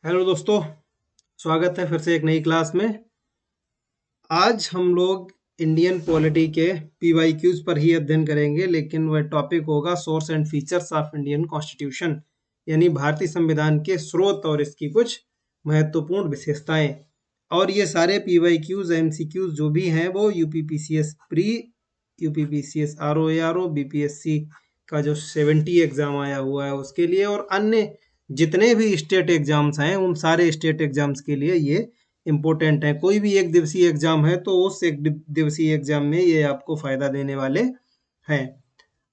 Hello दोस्तों, स्वागत है फिर से एक नई क्लास में। आज हम लोग इंडियन पॉलिटी के पीवाईक्यूज पर ही अध्ययन करेंगे, लेकिन वह टॉपिक होगा source and features of Indian constitution, यानी भारतीय संविधान के स्रोत और इसकी कुछ महत्वपूर्ण विशेषताएं। और ये सारे पीवाईक्यूज एमसीक्यूज जो भी हैं वो UPPCS pre, UPPCS RO BPSC का जो 70 एग्जाम आया हुआ है उसके लिए, और अन्य जितने भी स्टेट एग्जाम्स हैं उन सारे स्टेट एग्जाम्स के लिए ये इम्पोर्टेंट है। कोई भी एक दिवसीय एग्जाम है तो उस एक दिवसीय एग्जाम में ये आपको फायदा देने वाले हैं।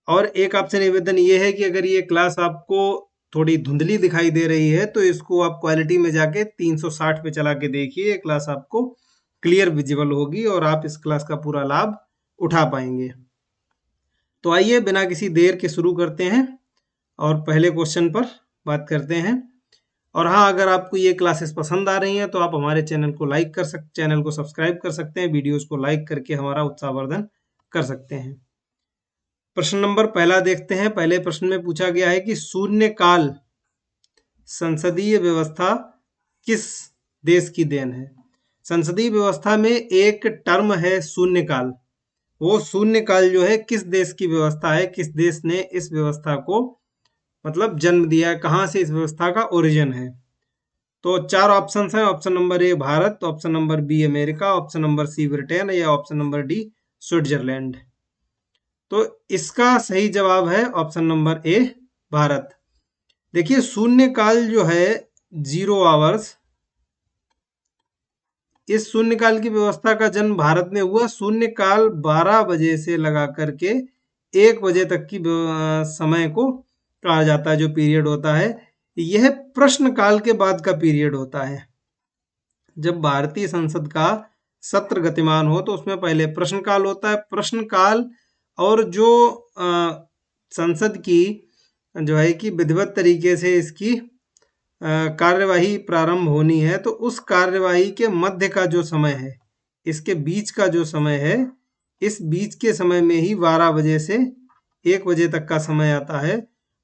और एक आपसे निवेदन ये है कि अगर ये क्लास आपको थोड़ी धुंधली दिखाई दे रही है तो इसको आप क्वालिटी में जाके 360 पे चला के देखिए, ये क्लास आपको क्लियर विजिबल होगी और आप इस क्लास का पूरा लाभ उठा पाएंगे। तो आइए बिना किसी देर के शुरू करते हैं और पहले क्वेश्चन पर बात करते हैं। और हाँ, अगर आपको ये क्लासेस पसंद आ रही हैं तो आप हमारे चैनल को सब्सक्राइब कर सकते हैं, वीडियोस को लाइक करके हमारा उत्साहवर्धन कर सकते हैं। प्रश्न नंबर पहला देखते हैं। पहले प्रश्न में पूछा गया है कि शून्यकाल संसदीय व्यवस्था किस देश की देन है। संसदीय व्यवस्था में एक टर्म है शून्यकाल। वो शून्यकाल जो है किस देश की व्यवस्था है, किस देश ने इस व्यवस्था को मतलब जन्म दिया है, कहाँ से इस व्यवस्था का ओरिजिन है। तो चार ऑप्शन हैं। Option number A Bharat, option number B America, option number C Britain या ऑप्शन नंबर डी स्विट्जरलैंड। तो इसका सही जवाब है ऑप्शन नंबर ए भारत। देखिए, शून्यकाल जो है 0 आवर्स, इस शून्यकाल की व्यवस्था का जन्म भारत में हुआ। शून्यकाल 12 बजे से लगा करके 1 बजे तक की समय को कहा जाता है, जो पीरियड होता है। यह प्रश्नकाल के बाद का पीरियड होता है। जब भारतीय संसद का सत्र गतिमान हो तो उसमें पहले प्रश्नकाल होता है। प्रश्नकाल और जो संसद की जो है कि विधिवत तरीके से इसकी कार्यवाही प्रारंभ होनी है, तो उस कार्यवाही के मध्य का जो समय है, इसके बीच का जो समय है, इस बीच के समय में ही 12 बजे से 1 बजे तक का समय आता है।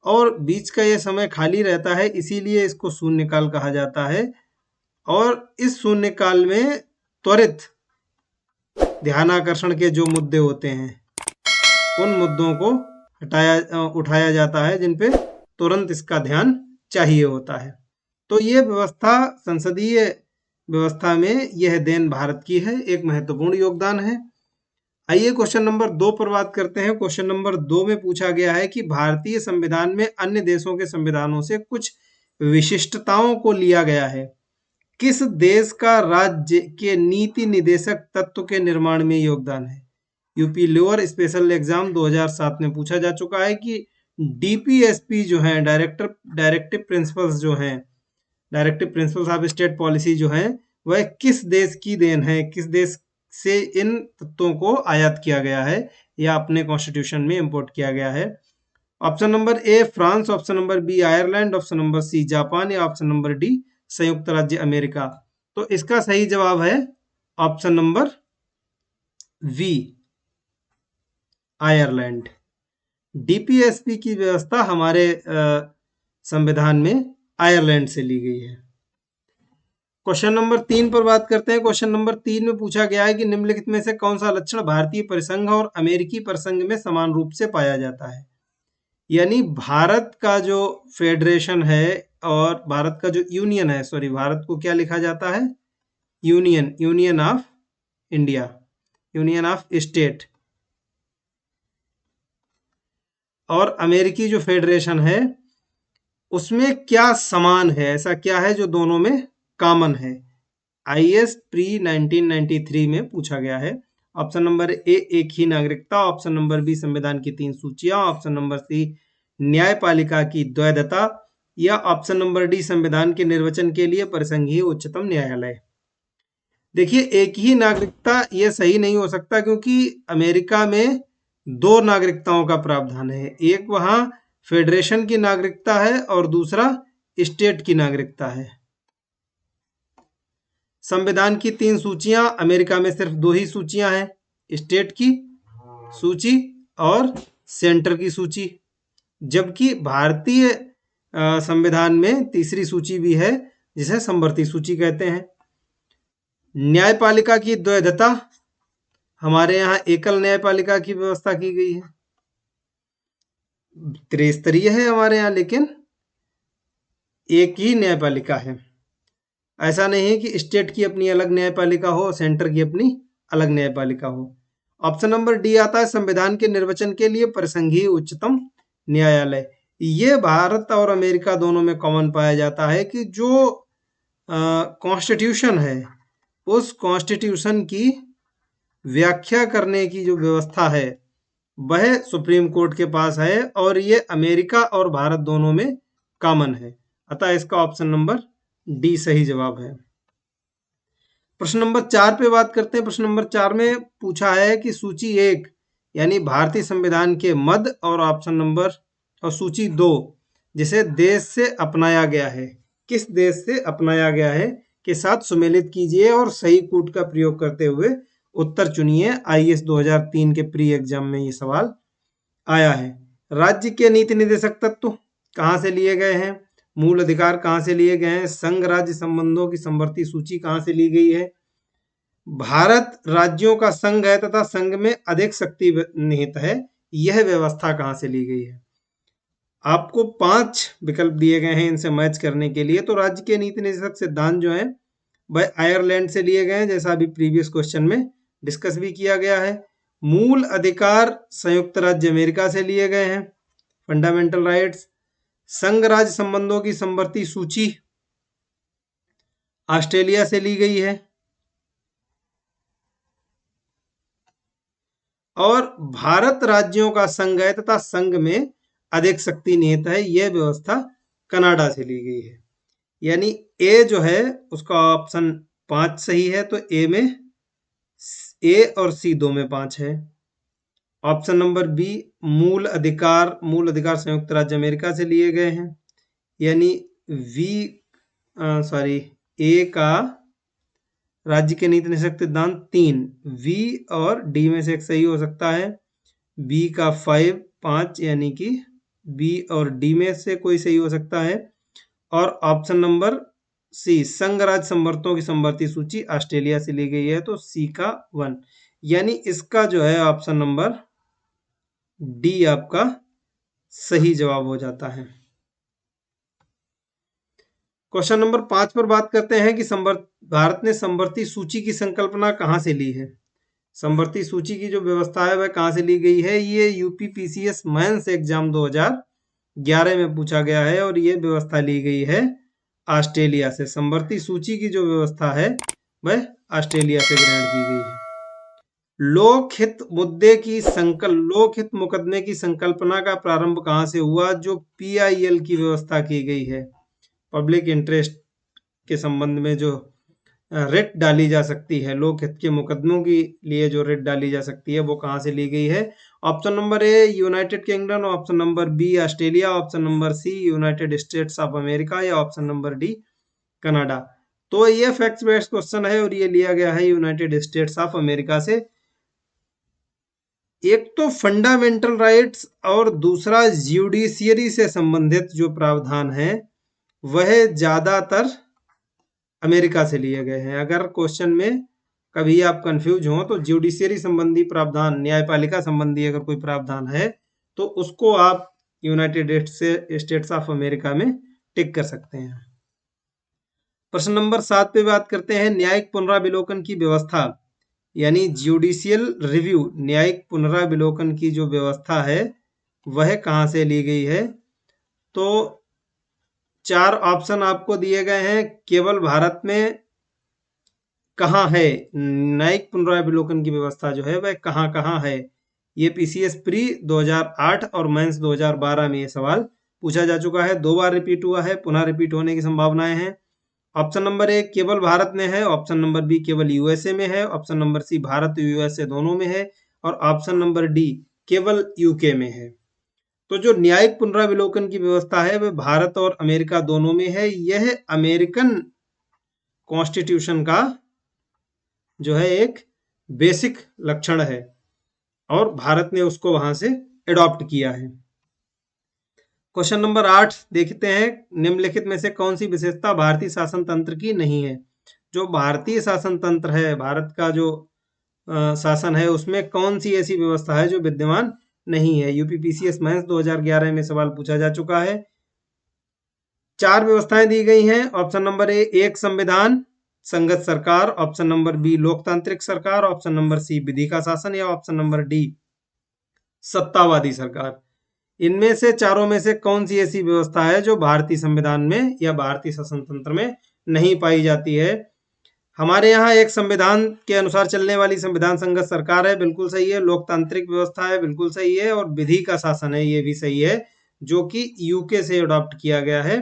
और बीच का ये समय खाली रहता है, इसीलिए इसको शून्यकाल कहा जाता है। और इस शून्यकाल में त्वरित ध्यानाकर्षण के जो मुद्दे होते हैं उन मुद्दों को उठाया जाता है, जिन पे तुरंत इसका ध्यान चाहिए होता है। तो ये व्यवस्था, संसदीय व्यवस्था में यह देन भारत की है, एक महत्वपूर्ण योगदान है। आइए क्वेश्चन नंबर 2 पर बात करते हैं। क्वेश्चन नंबर 2 में पूछा गया है कि भारतीय संविधान में अन्य देशों के संविधानों से कुछ विशिष्टताओं को लिया गया है। किस देश का राज्य के नीति निदेशक तत्व के निर्माण में योगदान है। यूपी लोअर स्पेशल एग्जाम 2007 में पूछा जा चुका है कि डीपीएसपी जो है, directive principles of state policy जो है, वह किस देश की देन है, किस देश से इन तत्वों को आयात किया गया है या अपने कॉन्स्टिट्यूशन में इंपोर्ट किया गया है। Option number A France, option number B Ireland, option number C Japan या ऑप्शन नंबर डी संयुक्त राज्य अमेरिका। तो इसका सही जवाब है option number B Ireland. DPSP की व्यवस्था हमारे संविधान में आयरलैंड से ली गई है। क्वेश्चन नंबर 3 पर बात करते हैं। क्वेश्चन नंबर 3 में पूछा गया है कि निम्नलिखित में से कौन सा लक्षण भारतीय परिसंघ और अमेरिकी परिसंघ में समान रूप से पाया जाता है। यानी भारत का जो फेडरेशन है और भारत का जो यूनियन है, सॉरी, भारत को क्या लिखा जाता है, union of India, union of state. और अमेरिकी जो फेडरेशन है उसमें क्या समान है, ऐसा क्या है जो दोनों में कॉमन है। आईएस प्री 1993 में पूछा गया है। ऑप्शन नंबर ए एक ही नागरिकता, ऑप्शन नंबर बी संविधान की 3 सूचियां, ऑप्शन नंबर सी न्यायपालिका की द्वैधता या ऑप्शन नंबर डी संविधान के निर्वचन के लिए परिसंघीय उच्चतम न्यायालय। देखिए, एक ही नागरिकता ये सही नहीं हो सकता, क्योंकि अमेरिका में 2 नागरिकताओं का प्रावधान है। एक वहां फेडरेशन की नागरिकता है और दूसरा स्टेट की नागरिकता है। संविधान की 3 सूचियां, अमेरिका में सिर्फ 2 ही सूचियां हैं, स्टेट की सूची और सेंटर की सूची। जबकि भारतीय संविधान में तीसरी सूची भी है जिसे समवर्ती सूची कहते हैं। न्यायपालिका की द्वैधता, हमारे यहाँ एकल न्यायपालिका की व्यवस्था की गई है। त्रिस्तरीय है हमारे यहाँ, लेकिन एक ही न्यायपालिका है। ऐसा नहीं है कि स्टेट की अपनी अलग न्यायपालिका हो, सेंटर की अपनी अलग न्यायपालिका हो। ऑप्शन नंबर डी आता है संविधान के निर्वचन के लिए परिसंघीय उच्चतम न्यायालय। ये भारत और अमेरिका दोनों में कॉमन पाया जाता है कि जो कॉन्स्टिट्यूशन है, उस कॉन्स्टिट्यूशन की व्याख्या करने की जो व्यवस्था है वह सुप्रीम कोर्ट के पास है, और ये अमेरिका और भारत दोनों में कॉमन है। अतः इसका ऑप्शन नंबर डी सही जवाब है। प्रश्न नंबर 4 पे बात करते हैं। प्रश्न नंबर 4 में पूछा है कि सूची 1 यानी भारतीय संविधान के मद और ऑप्शन नंबर और सूची 2 जिसे देश से अपनाया गया है, किस देश से अपनाया गया है के साथ सुमेलित कीजिए और सही कूट का प्रयोग करते हुए उत्तर चुनिए। आईएएस 2003 के प्री एग्जाम में ये सवाल आया है। राज्य के नीति निर्देशक तत्व कहाँ से लिए गए हैं, मूल अधिकार कहाँ से लिए गए हैं, संघ राज्य संबंधों की समवर्ती सूची कहाँ से ली गई है, भारत राज्यों का संघ है तथा संघ में अधिक शक्ति निहित है, यह व्यवस्था कहाँ से ली गई है। आपको 5 विकल्प दिए गए हैं इनसे मैच करने के लिए। तो राज्य के नीति निर्देशक सिद्धांत जो है वह आयरलैंड से लिए गए हैं, जैसा अभी प्रीवियस क्वेश्चन में डिस्कस भी किया गया है। मूल अधिकार संयुक्त राज्य अमेरिका से लिए गए हैं, फंडामेंटल राइट्स। संघ राज्य संबंधों की समवर्ती सूची ऑस्ट्रेलिया से ली गई है, और भारत राज्यों का संघ है तथा संघ में अधिक शक्ति निहित है, यह व्यवस्था कनाडा से ली गई है। यानी ए जो है उसका ऑप्शन 5 सही है, तो ए में ए और सी 2 में 5 है। ऑप्शन नंबर बी मूल अधिकार संयुक्त राज्य अमेरिका से लिए गए हैं, यानी ए का राज्य के नीति निर्देशक सिद्धांत 3, वी और डी में से एक सही हो सकता है। बी का 5 यानी कि बी और डी में से कोई सही हो सकता है। और ऑप्शन नंबर सी संघ राज्य संवर्तों की समवर्ती सूची ऑस्ट्रेलिया से ली गई है, तो सी का 1, यानी इसका जो है ऑप्शन नंबर डी आपका सही जवाब हो जाता है। क्वेश्चन नंबर 5 पर बात करते हैं कि भारत ने समवर्ती सूची की संकल्पना कहाँ से ली है। समवर्ती सूची की जो व्यवस्था है वह कहाँ से ली गई है। ये यूपीपीसीएस मेंस एग्जाम 2011 में पूछा गया है, और ये व्यवस्था ली गई है ऑस्ट्रेलिया से। समवर्ती सूची की जो व्यवस्था है वह ऑस्ट्रेलिया से ग्रहण की गई है। लोकहित मुकदमे की संकल्पना का प्रारंभ कहाँ से हुआ, जो पीआईएल की व्यवस्था की गई है। पब्लिक इंटरेस्ट के संबंध में जो रिट डाली जा सकती है, लोकहित के मुकदमों के लिए जो रिट डाली जा सकती है, वो कहाँ से ली गई है। Option number A United Kingdom, option number B Australia, option number C United States of America, या ऑप्शन नंबर डी कनाडा। तो ये फैक्ट्स बेस्ड क्वेश्चन है और ये लिया गया है यूनाइटेड स्टेट्स ऑफ अमेरिका से। एक तो फंडामेंटल राइट्स और दूसरा ज्यूडिशियरी से संबंधित जो प्रावधान है वह ज्यादातर अमेरिका से लिए गए हैं। अगर क्वेश्चन में कभी आप कंफ्यूज हो तो ज्यूडिशियरी संबंधी प्रावधान, न्यायपालिका संबंधी अगर कोई प्रावधान है तो उसको आप यूनाइटेड स्टेट्स ऑफ अमेरिका में टिक कर सकते हैं। प्रश्न नंबर 7 पे बात करते हैं न्यायिक पुनराविलोकन की व्यवस्था, यानी ज्यूडिशियल रिव्यू, न्यायिक पुनराविलोकन की जो व्यवस्था है वह कहाँ से ली गई है। तो 4 ऑप्शन आपको दिए गए हैं। केवल भारत में कहाँ है न्यायिक पुनराविलोकन की व्यवस्था जो है वह कहाँ कहाँ है। ये पीसीएस प्री 2008 और मेंस 2012 में ये सवाल पूछा जा चुका है, 2 बार रिपीट हुआ है, पुनः रिपीट होने की संभावनाएं हैं। ऑप्शन नंबर ए केवल भारत में है, ऑप्शन नंबर बी केवल यूएसए में है, option number C Bharat USA दोनों में है, और ऑप्शन नंबर डी केवल यूके में है। तो जो न्यायिक पुनराविलोकन की व्यवस्था है वह भारत और अमेरिका दोनों में है। यह अमेरिकन कॉन्स्टिट्यूशन का जो है एक बेसिक लक्षण है और भारत ने उसको वहां से एडॉप्ट किया है। क्वेश्चन नंबर 8 देखते हैं, निम्नलिखित में से कौन सी विशेषता भारतीय शासन तंत्र की नहीं है। जो भारतीय शासन तंत्र है, भारत का जो शासन है, उसमें कौन सी ऐसी व्यवस्था है जो विद्यमान नहीं है। यूपीपीसीएस मेंस 2011 में सवाल पूछा जा चुका है। 4 व्यवस्थाएं दी गई हैं। ऑप्शन नंबर ए एक संविधान संगत सरकार, ऑप्शन नंबर बी लोकतांत्रिक सरकार, ऑप्शन नंबर सी विधि का शासन, या ऑप्शन नंबर डी सत्तावादी सरकार। इनमें से चारों में से कौन सी ऐसी व्यवस्था है जो भारतीय संविधान में या भारतीय शासन तंत्र में नहीं पाई जाती है। हमारे यहाँ एक संविधान के अनुसार चलने वाली संविधान संगत सरकार है, बिल्कुल सही है। लोकतांत्रिक व्यवस्था है, बिल्कुल सही है। और विधि का शासन है, ये भी सही है, जो कि यूके से अडॉप्ट किया गया है।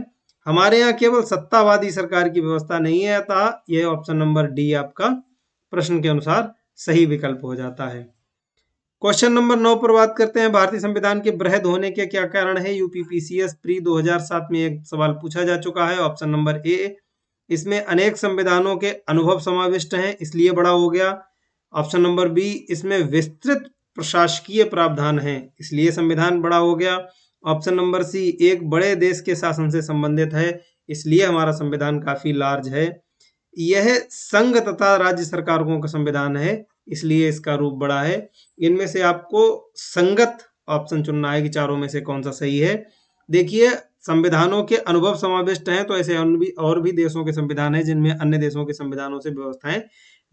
हमारे यहाँ केवल सत्तावादी सरकार की व्यवस्था नहीं है, अतः यह ऑप्शन नंबर डी आपका प्रश्न के अनुसार सही विकल्प हो जाता है। क्वेश्चन नंबर 9 पर बात करते हैं, भारतीय संविधान के वृहद होने के क्या कारण है। यूपीपीसीएस प्री 2007 में एक सवाल पूछा जा चुका है। ऑप्शन नंबर ए इसमें अनेक संविधानों के अनुभव समाविष्ट हैं, इसलिए बड़ा हो गया। ऑप्शन नंबर बी इसमें विस्तृत प्रशासकीय प्रावधान हैं, इसलिए संविधान बड़ा हो गया। ऑप्शन नंबर सी एक बड़े देश के शासन से संबंधित है, इसलिए हमारा संविधान काफी लार्ज है। यह संघ तथा राज्य सरकारों का संविधान है, इसलिए इसका रूप बड़ा है। इनमें से आपको संगत ऑप्शन चुनना है कि चारों में से कौन सा सही है। देखिए, संविधानों के अनुभव समाविष्ट हैं, तो ऐसे और भी देशों के संविधान हैं जिनमें अन्य देशों के संविधानों से व्यवस्थाएं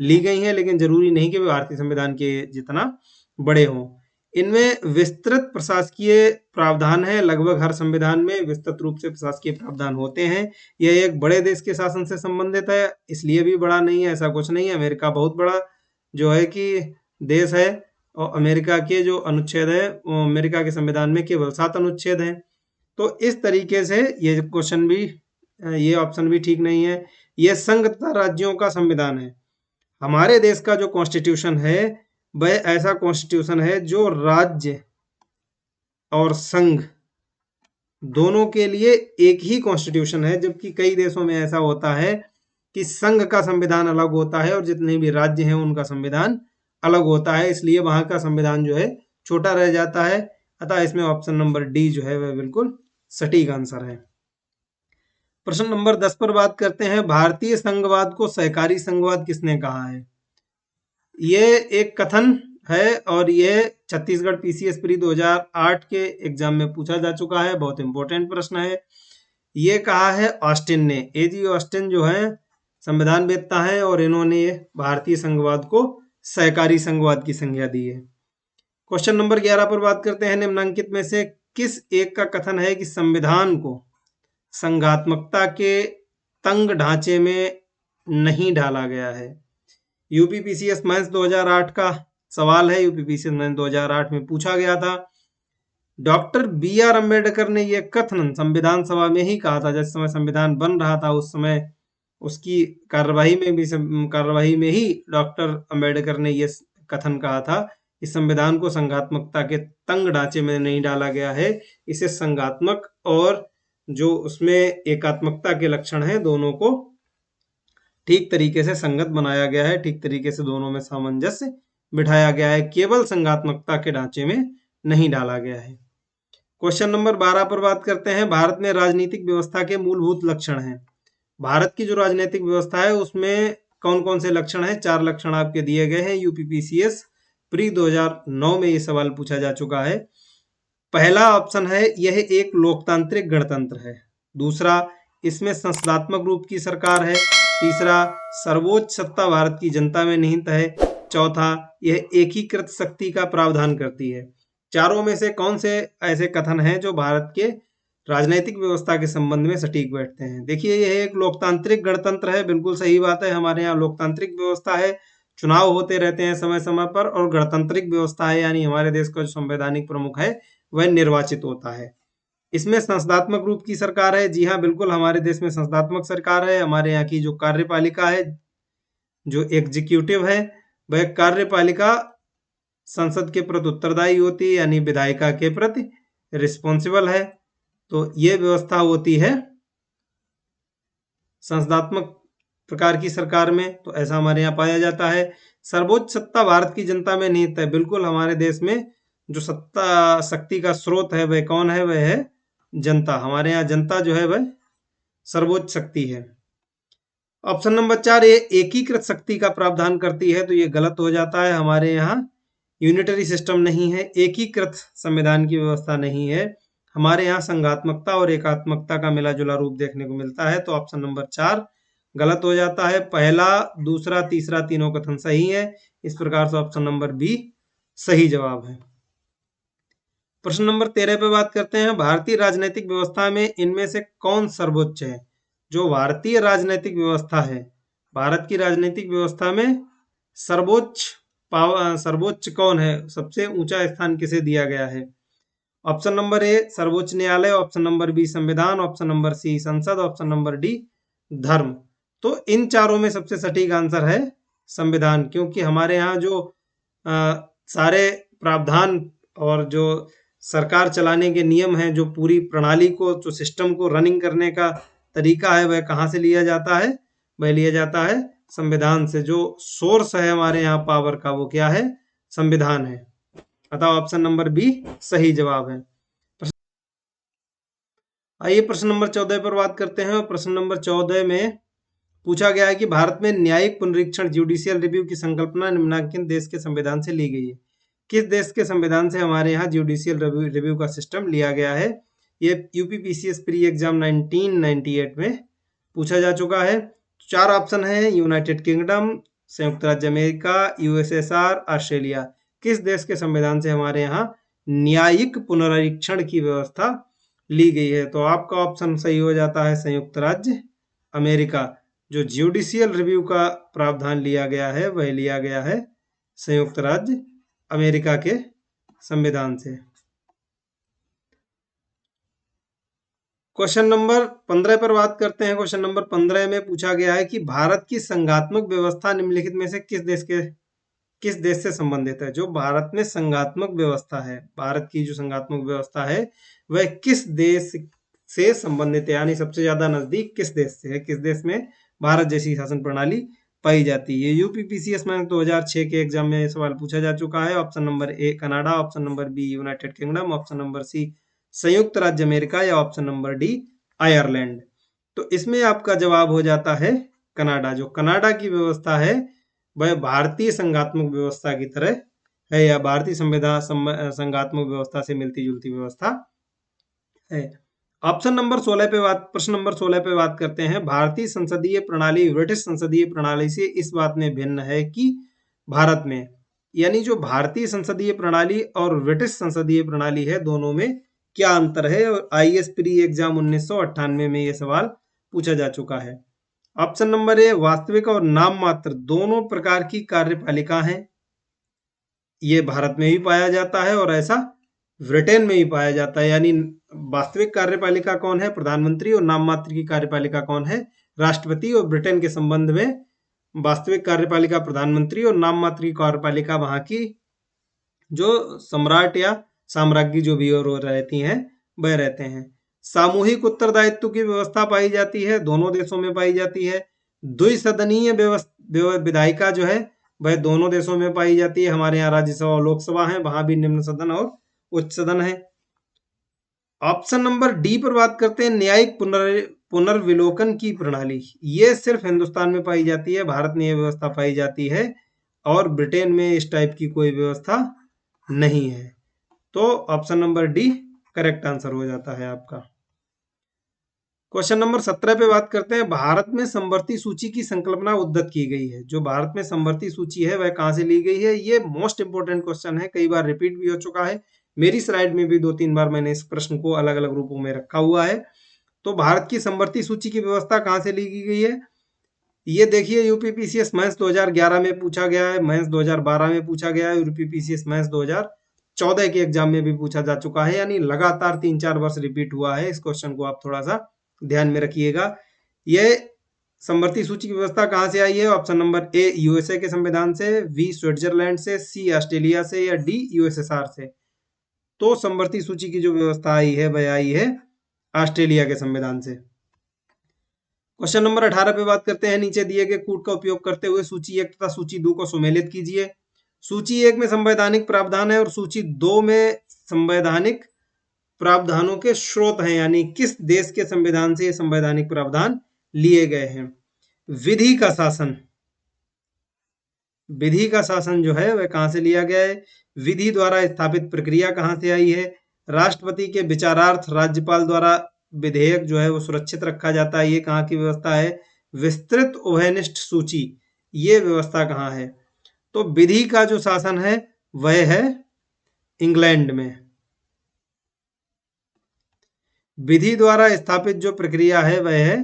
ली गई हैं, लेकिन जरूरी नहीं कि वे भारतीय संविधान के जितना बड़े हों। इनमें विस्तृत प्रशासकीय प्रावधान है, लगभग हर संविधान में विस्तृत रूप से प्रशासकीय प्रावधान होते हैं। यह एक बड़े देश के शासन से संबंधित है, इसलिए भी बड़ा नहीं है, ऐसा कुछ नहीं है। अमेरिका बहुत बड़ा जो है कि देश है, और अमेरिका के जो अनुच्छेद है, वो अमेरिका के संविधान में केवल 7 अनुच्छेद हैं। तो इस तरीके से ये क्वेश्चन भी, ये ऑप्शन भी ठीक नहीं है। यह संघ तथा राज्यों का संविधान है। हमारे देश का जो कॉन्स्टिट्यूशन है वह ऐसा कॉन्स्टिट्यूशन है जो राज्य और संघ दोनों के लिए एक ही कॉन्स्टिट्यूशन है, जबकि कई देशों में ऐसा होता है कि संघ का संविधान अलग होता है और जितने भी राज्य हैं उनका संविधान अलग होता है, इसलिए वहां का संविधान जो है छोटा रह जाता है। अतः इसमें ऑप्शन नंबर डी जो है वह बिल्कुल सटीक आंसर है। प्रश्न नंबर 10 पर बात करते हैं, भारतीय संघवाद को सहकारी संघवाद किसने कहा है। ये एक कथन है और ये छत्तीसगढ़ पीसीएस प्री 2008 के एग्जाम में पूछा जा चुका है, बहुत इंपॉर्टेंट प्रश्न है। ये कहा है ऑस्टिन ने, एजी ऑस्टिन जो है संविधान वेत्ता है, और इन्होंने भारतीय संघवाद को सहकारी संघवाद की संज्ञा दी है। क्वेश्चन नंबर 11 पर बात करते हैं, निम्नलिखित में से किस एक का कथन है कि संविधान को संघात्मकता के तंग ढांचे में नहीं डाला गया है। यूपीपीसीएस मेंस 2008 का सवाल है, यूपीपीसीएस मेंस 2008 में पूछा गया था। डॉक्टर बी आर अम्बेडकर ने यह कथन संविधान सभा में ही कहा था, जिस समय संविधान बन रहा था उस समय उसकी कार्यवाही में ही डॉक्टर अम्बेडकर ने यह कथन कहा था कि संविधान को संघात्मकता के तंग ढांचे में नहीं डाला गया है, इसे संघात्मक और जो उसमें एकात्मकता के लक्षण हैं दोनों को ठीक तरीके से संगत बनाया गया है, ठीक तरीके से दोनों में सामंजस्य बिठाया गया है, केवल संघात्मकता के ढांचे में नहीं डाला गया है। क्वेश्चन नंबर 12 पर बात करते हैं, भारत में राजनीतिक व्यवस्था के मूलभूत लक्षण हैं। भारत की जो राजनीतिक व्यवस्था है उसमें कौन कौन से लक्षण हैं, 4 लक्षण आपके दिए गए हैं। यूपीपीसीएस प्री 2009 में ये सवाल पूछा जा चुका है। पहला ऑप्शन है यह एक लोकतांत्रिक गणतंत्र है। दूसरा, इसमें संसदात्मक रूप की सरकार है। तीसरा, सर्वोच्च सत्ता भारत की जनता में निहित है। चौथा, यह एकीकृत शक्ति का प्रावधान करती है। चारों में से कौन से ऐसे कथन हैं जो भारत के राजनीतिक व्यवस्था के संबंध में सटीक बैठते हैं। देखिए, यह एक लोकतांत्रिक गणतंत्र है, बिल्कुल सही बात है। हमारे यहाँ लोकतांत्रिक व्यवस्था है, चुनाव होते रहते हैं समय समय पर, और गणतांत्रिक व्यवस्था है, यानी हमारे देश का जो संवैधानिक प्रमुख है वह निर्वाचित होता है। इसमें संसदात्मक रूप की सरकार है। जी हाँ, बिल्कुल, हमारे देश में संसदात्मक सरकार है। हमारे यहाँ की जो कार्यपालिका है, जो एग्जीक्यूटिव है, वह कार्यपालिका संसद के प्रति उत्तरदायी होती है, यानी विधायिका के प्रति रिस्पॉन्सिबल है। तो ये व्यवस्था होती है संसदात्मक प्रकार की सरकार में, तो ऐसा हमारे यहाँ पाया जाता है। सर्वोच्च सत्ता भारत की जनता में निहित है। बिल्कुल, हमारे देश में जो सत्ता शक्ति का स्रोत है वह कौन है, वह है जनता। हमारे यहाँ जनता जो है वह सर्वोच्च शक्ति है। ऑप्शन नंबर 4 ये एकीकृत शक्ति का प्रावधान करती है, तो ये गलत हो जाता है। हमारे यहाँ यूनिटरी सिस्टम नहीं है, एकीकृत संविधान की व्यवस्था नहीं है। हमारे यहाँ संघात्मकता और एकात्मकता का मिला जुला रूप देखने को मिलता है, तो ऑप्शन नंबर 4 गलत हो जाता है। पहला, दूसरा, तीसरा तीनों कथन सही है। इस प्रकार से ऑप्शन नंबर बी सही जवाब है। प्रश्न नंबर 13 पे बात करते हैं। भारतीय राजनीतिक व्यवस्था में इनमें से कौन सर्वोच्च है? जो भारतीय राजनीतिक व्यवस्था है, भारत की राजनीतिक व्यवस्था में सर्वोच्च कौन है? सबसे ऊंचा स्थान किसे दिया गया है? ऑप्शन नंबर ए सर्वोच्च न्यायालय, ऑप्शन नंबर बी संविधान, ऑप्शन नंबर सी संसद, ऑप्शन नंबर डी धर्म। तो इन चारों में सबसे सटीक आंसर है संविधान, क्योंकि हमारे यहाँ जो सारे प्रावधान और जो सरकार चलाने के नियम हैं, जो पूरी प्रणाली को, जो सिस्टम को रनिंग करने का तरीका है, वह कहाँ से लिया जाता है? वह लिया जाता है संविधान से। जो सोर्स है हमारे यहाँ पावर का, वो क्या है? संविधान है। अतः ऑप्शन नंबर बी सही जवाब है। आइए प्रश्न नंबर 14 पर बात करते हैं। प्रश्न नंबर 14 में पूछा गया है कि भारत में न्यायिक पुनरीक्षण जुडिशियल रिव्यू की संकल्पना निम्नलिखित देश के संविधान से ली गई है। किस देश के संविधान से हमारे यहाँ जुडिशियल रिव्यू का सिस्टम लिया गया है? ये यूपीपीसीएस प्री एग्जाम 1998 में पूछा जा चुका है। 4 ऑप्शन है: यूनाइटेड किंगडम, संयुक्त राज्य अमेरिका, यूएसएसआर, ऑस्ट्रेलिया। किस देश के संविधान से हमारे यहाँ न्यायिक पुनरीक्षण की व्यवस्था ली गई है? तो आपका ऑप्शन सही हो जाता है संयुक्त राज्य अमेरिका। जो जुडिशियल रिव्यू का प्रावधान लिया गया है, वह लिया गया है संयुक्त राज्य अमेरिका के संविधान से। क्वेश्चन नंबर 15 पर बात करते हैं। क्वेश्चन नंबर 15 में पूछा गया है कि भारत की संघात्मक व्यवस्था निम्नलिखित में से किस देश से संबंधित है? जो भारत में संघात्मक व्यवस्था है, भारत की जो संघात्मक व्यवस्था है, वह किस देश से संबंधित है? यानी सबसे ज्यादा नजदीक किस देश से है? किस देश में भारत जैसी शासन प्रणाली पाई जाती है? यूपीपीसीएस में 2006 के एग्जाम में सवाल पूछा जा चुका है। Option number A Canada, option number B United Kingdom, option number C संयुक्त राज्य अमेरिका, या ऑप्शन नंबर डी आयरलैंड। तो इसमें आपका जवाब हो जाता है कनाडा। जो कनाडा की व्यवस्था है, वह भारतीय संघात्मक व्यवस्था की तरह है, या भारतीय संविधान संघात्मक व्यवस्था से मिलती जुलती व्यवस्था है। ऑप्शन नंबर 16 पे प्रश्न नंबर 16 पे बात करते हैं। भारतीय संसदीय प्रणाली ब्रिटिश संसदीय प्रणाली से इस बात में भिन्न है कि भारत में, यानी जो भारतीय संसदीय प्रणाली और ब्रिटिश संसदीय प्रणाली है, दोनों में क्या अंतर है? और आईएएस प्री एग्जाम 1998 में यह सवाल पूछा जा चुका है। ऑप्शन नंबर ए वास्तविक और नाम मात्र दोनों प्रकार की कार्यपालिका है। ये भारत में भी पाया जाता है और ऐसा ब्रिटेन में भी पाया जाता है। यानी वास्तविक कार्यपालिका कौन है? प्रधानमंत्री। और नाम मात्र की कार्यपालिका कौन है? राष्ट्रपति। और ब्रिटेन के संबंध में वास्तविक कार्यपालिका प्रधानमंत्री और नाम मात्र की कार्यपालिका वहां की जो सम्राट या साम्राज्ञी जो भी और रहती हैं, वह रहते हैं। सामूहिक उत्तरदायित्व की व्यवस्था पाई जाती है, दोनों देशों में पाई जाती है। द्विसदनीय विधायिका जो है, वह दोनों देशों में पाई जाती है। हमारे यहाँ राज्यसभा और लोकसभा है, वहां भी निम्न सदन और उच्च सदन है। ऑप्शन नंबर डी पर बात करते हैं। न्यायिक पुनर्विलोकन की प्रणाली, ये सिर्फ हिंदुस्तान में पाई जाती है, भारत में यह व्यवस्था पाई जाती है, और ब्रिटेन में इस टाइप की कोई व्यवस्था नहीं है। तो option number D correct answer हो जाता है आपका। क्वेश्चन नंबर 17 पे बात करते हैं। भारत में समवर्ती सूची की संकल्पना उद्धत की गई है। जो भारत में समवर्ती सूची है, वह कहां से ली गई है? ये मोस्ट इंपोर्टेंट क्वेश्चन है, कई बार रिपीट भी हो चुका है। मेरी स्लाइड में भी 2-3 बार मैंने इस प्रश्न को अलग अलग रूपों में रखा हुआ है। तो भारत की समवर्ती सूची की व्यवस्था कहां से ली गई है? ये देखिए, यूपीपीसीएस मैथ्स 2011 में पूछा गया है, मैथ्स 2012 में पूछा गया है, यूपीपीसीएस मैथ्स 2014 के एग्जाम में भी पूछा जा चुका है। यानी लगातार 3-4 वर्ष रिपीट हुआ है। इस क्वेश्चन को आप थोड़ा सा ध्यान में रखिएगा। यह समवर्ती सूची की व्यवस्था कहां से आई है? ऑप्शन नंबर ए यूएसए के संविधान से, बी स्विट्जरलैंड से, सी ऑस्ट्रेलिया से, या डी यूएसएसआर से। तो समवर्ती सूची की जो व्यवस्था आई है, वह आई है ऑस्ट्रेलिया के संविधान से। क्वेश्चन नंबर 18 पे बात करते हैं। नीचे दिए गए कूट का उपयोग करते हुए सूची 1 तथा सूची 2 को सुमेलित कीजिए। सूची 1 में संवैधानिक प्रावधान है और सूची 2 में संवैधानिक प्रावधानों के स्रोत हैं, यानी किस देश के संविधान से ये संवैधानिक प्रावधान लिए गए हैं। विधि का शासन, विधि का शासन जो है वह कहाँ से लिया गया है? विधि द्वारा स्थापित प्रक्रिया कहाँ से आई है? राष्ट्रपति के विचारार्थ राज्यपाल द्वारा विधेयक जो है वो सुरक्षित रखा जाता है, ये कहाँ की व्यवस्था है? विस्तृत उभयनिष्ठ सूची, ये व्यवस्था कहाँ है? तो विधि का जो शासन है वह है इंग्लैंड में। विधि द्वारा स्थापित जो प्रक्रिया है वह है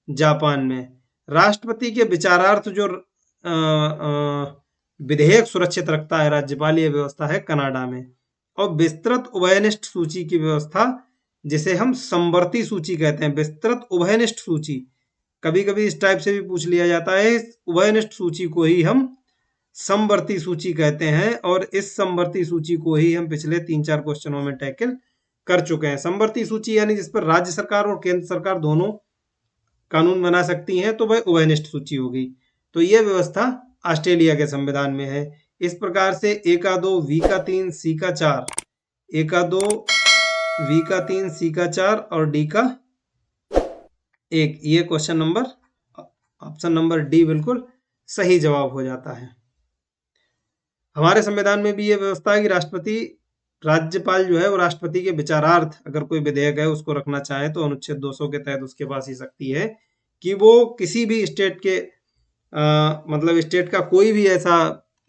जापान में। राष्ट्रपति के विचारार्थ जो विधेयक सुरक्षित रखता है राज्यपाल, ये व्यवस्था है कनाडा में। और विस्तृत उभयनिष्ठ सूची की व्यवस्था, जिसे हम समवर्ती सूची कहते हैं, विस्तृत उभयनिष्ठ सूची, कभी कभी इस टाइप से भी पूछ लिया जाता है। इस उभयनिष्ठ सूची को ही हम समवर्ती सूची कहते हैं, और इस समवर्ती सूची को ही हम पिछले 3-4 क्वेश्चनों में टैकल कर चुके हैं। समवर्ती सूची यानी जिस पर राज्य सरकार और केंद्र सरकार दोनों कानून बना सकती हैं, तो वह उभयनिष्ठ सूची हो गई। तो यह व्यवस्था ऑस्ट्रेलिया के संविधान में है। इस प्रकार से ए का 2, वी का 3, सी का 4, ए का 2, वी का 3, सी का 4 और डी का 1, ये question number option number D बिल्कुल सही जवाब हो जाता है। हमारे संविधान में भी ये व्यवस्था है कि राष्ट्रपति, राज्यपाल जो है वो राष्ट्रपति के विचारार्थ अगर कोई विधेयक है उसको रखना चाहे तो अनुच्छेद 200 के तहत उसके पास ही शक्ति है कि वो किसी भी स्टेट के मतलब स्टेट का कोई भी ऐसा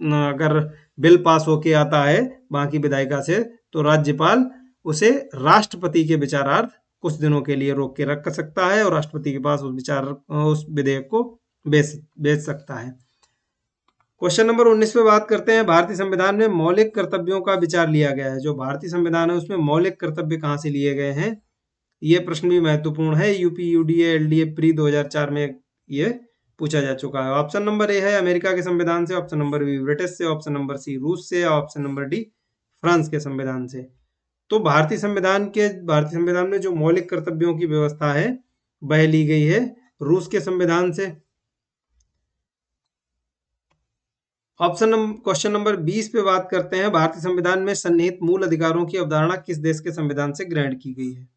अगर बिल पास होके आता है बाकी विधायिका से, तो राज्यपाल उसे राष्ट्रपति के विचारार्थ कुछ दिनों के लिए रोक के रख सकता है और राष्ट्रपति के पास उस विधेयक को भेज सकता है। क्वेश्चन नंबर 19 पे बात करते हैं। भारतीय संविधान में मौलिक कर्तव्यों का विचार लिया गया है। जो भारतीय संविधान है उसमें मौलिक कर्तव्य कहाँ से लिए गए हैं, ये प्रश्न भी महत्वपूर्ण है। यूपी यूडीए एलडीए प्री 2004 में ये पूछा जा चुका है। ऑप्शन नंबर ए है अमेरिका के संविधान से, ऑप्शन नंबर बी ब्रिटिश से, ऑप्शन नंबर सी रूस से, ऑप्शन नंबर डी फ्रांस के संविधान से। तो भारतीय संविधान में जो मौलिक कर्तव्यों की व्यवस्था है वह ली गई है रूस के संविधान से। क्वेश्चन नंबर 20 पे बात करते हैं। भारतीय संविधान में सन्निहित मूल अधिकारों की अवधारणा किस देश के संविधान से ग्रहण की गई है?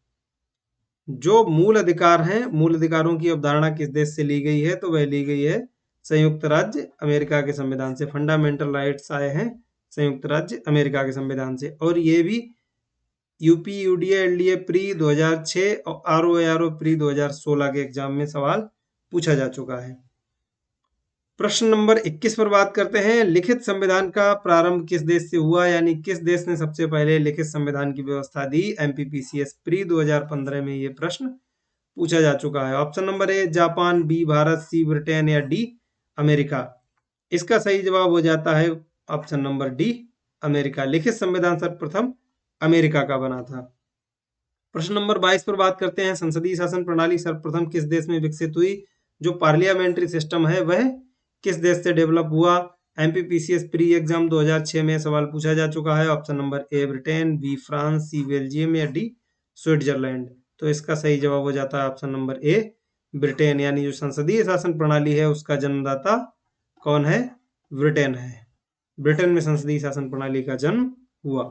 जो मूल अधिकार हैं, मूल अधिकारों की अवधारणा किस देश से ली गई है, तो वह ली गई है संयुक्त राज्य अमेरिका के संविधान से। फंडामेंटल राइट्स आए हैं संयुक्त राज्य अमेरिका के संविधान से, और ये भी यूपी यूडीए एलडीए प्री 2006 और आरओ प्री 2016 के एग्जाम में सवाल पूछा जा चुका है। प्रश्न नंबर 21 पर बात करते हैं। लिखित संविधान का प्रारंभ किस देश से हुआ, यानी किस देश ने सबसे पहले लिखित संविधान की व्यवस्था दी? एमपीपीसीएस प्री 2015 में ये प्रश्न पूछा जा चुका है। Option number A Japan, B Bharat, C Britain या डी अमेरिका। इसका सही जवाब हो जाता है ऑप्शन नंबर डी अमेरिका। लिखित संविधान सर्वप्रथम अमेरिका का बना था। प्रश्न नंबर 22 पर बात करते हैं। संसदीय शासन प्रणाली सर्वप्रथम किस देश में विकसित हुई? जो पार्लियामेंट्री सिस्टम है वह किस देश से डेवलप हुआ? एमपीपीसीएस प्री एग्जाम 2006 में सवाल पूछा जा चुका है। Option number A Britain, B France, C Belgium या डी स्विट्जरलैंड। तो इसका सही जवाब हो जाता है ऑप्शन नंबर ए ब्रिटेन, यानी जो संसदीय शासन प्रणाली है उसका जन्मदाता कौन है? ब्रिटेन है। ब्रिटेन में संसदीय शासन प्रणाली का जन्म हुआ।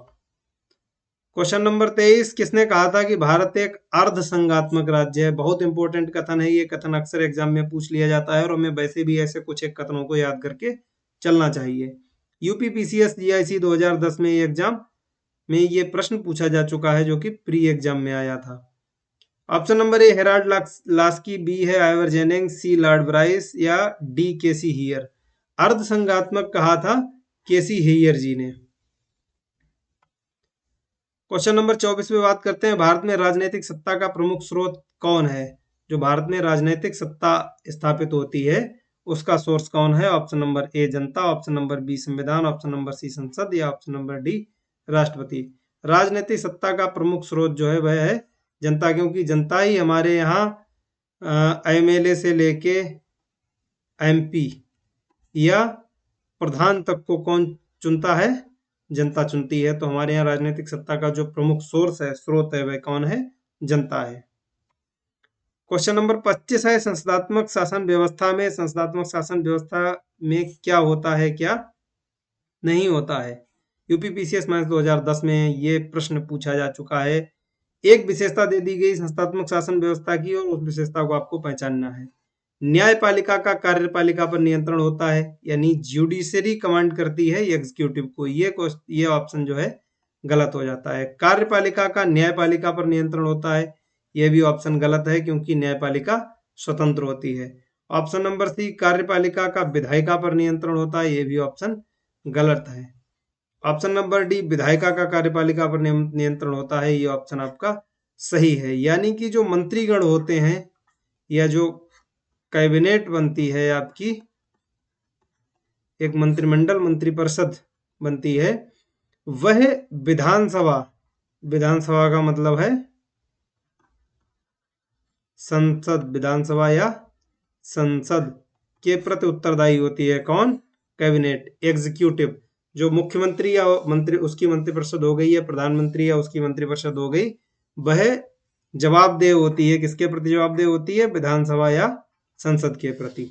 क्वेश्चन नंबर 23, किसने कहा था कि भारत एक अर्ध संघात्मक राज्य है? बहुत इंपॉर्टेंट कथन है ये। कथन अक्सर एग्जाम में पूछ लिया जाता है और हमें वैसे भी ऐसे कुछ एक कथनों को याद करके चलना चाहिए। यूपीपीसीएस जीआईसी 2010 में ये एग्जाम में ये प्रश्न पूछा जा चुका है, जो कि प्री एग्जाम में आया था। Option number A Harold Laski, B है Ivor Jennings, C Lord Bryce या डी केसी हियर। अर्ध संघात्मक कहा था केसी हियर जी ने। क्वेश्चन नंबर 24 पे बात करते हैं। भारत में राजनीतिक सत्ता का प्रमुख स्रोत कौन है? जो भारत में राजनीतिक सत्ता स्थापित होती है उसका सोर्स कौन है? ऑप्शन नंबर ए जनता, ऑप्शन नंबर बी संविधान, ऑप्शन नंबर सी संसद या ऑप्शन नंबर डी राष्ट्रपति। राजनीतिक सत्ता का प्रमुख स्रोत जो है वह है जनता, क्योंकि जनता ही हमारे यहाँ एमएलए से लेके एमपी या प्रधान तक को कौन चुनता है? जनता चुनती है। तो हमारे यहाँ राजनीतिक सत्ता का जो प्रमुख सोर्स है, स्रोत है, वह कौन है? जनता है। क्वेश्चन नंबर 25 है संसदात्मक शासन व्यवस्था में। संसदात्मक शासन व्यवस्था में क्या होता है, क्या नहीं होता है? यूपीपीसीएस मैथ्स 2010 में ये प्रश्न पूछा जा चुका है। एक विशेषता दे दी गई संस्थात्मक शासन व्यवस्था की और उस विशेषता को आपको पहचानना है। न्यायपालिका का कार्यपालिका पर नियंत्रण होता है, यानी ज्यूडिशरी कमांड करती है एग्जीक्यूटिव को। ये ऑप्शन जो है गलत हो जाता है। कार्यपालिका का न्यायपालिका पर नियंत्रण होता है, यह भी ऑप्शन गलत है क्योंकि न्यायपालिका स्वतंत्र होती है। ऑप्शन नंबर सी, कार्यपालिका का विधायिका पर नियंत्रण होता है, यह भी ऑप्शन गलत है। ऑप्शन नंबर डी, विधायिका का कार्यपालिका पर नियंत्रण होता है, ये ऑप्शन आपका सही है। यानी कि जो मंत्रीगण होते हैं या जो कैबिनेट बनती है आपकी, एक मंत्रिमंडल मंत्रिपरिषद बनती है, वह विधानसभा का मतलब है संसद, विधानसभा या संसद के प्रति उत्तरदायी होती है। कौन? Cabinet, executive. जो मुख्यमंत्री या मंत्री उसकी मंत्रिपरिषद हो गई, या प्रधानमंत्री या उसकी मंत्रिपरिषद हो गई, वह जवाबदेह होती है। किसके प्रति जवाबदेह होती है? विधानसभा या संसद के प्रति।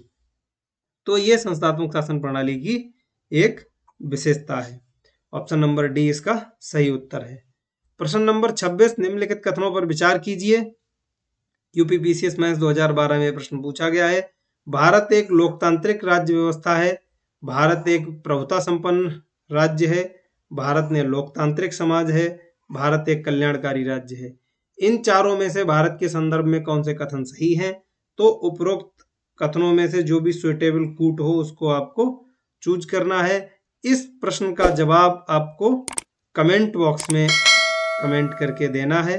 तो ये संस्थात्मक शासन प्रणाली की एक विशेषता है। ऑप्शन नंबर डी इसका सही उत्तर है। प्रश्न नंबर 26, निम्नलिखित कथनों पर विचार कीजिए। यूपीपीसीएस मैथ्स 2012 में प्रश्न पूछा गया है। भारत एक लोकतांत्रिक राज्य व्यवस्था है, भारत एक प्रभुता संपन्न राज्य है, भारत में लोकतांत्रिक समाज है, भारत एक कल्याणकारी राज्य है। इन चारों में से भारत के संदर्भ में कौन से कथन सही हैं? तो उपरोक्त कथनों में से जो भी सुइटेबल कूट हो उसको आपको चूज करना है। इस प्रश्न का जवाब आपको कमेंट बॉक्स में कमेंट करके देना है।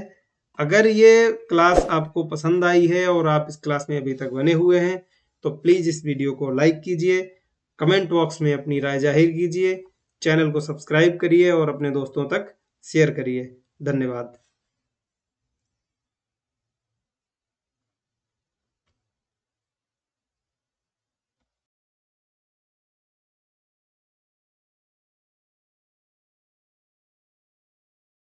अगर ये क्लास आपको पसंद आई है और आप इस क्लास में अभी तक बने हुए हैं तो प्लीज इस वीडियो को लाइक कीजिए, कमेंट बॉक्स में अपनी राय जाहिर कीजिए, चैनल को सब्सक्राइब करिए और अपने दोस्तों तक शेयर करिए। धन्यवाद।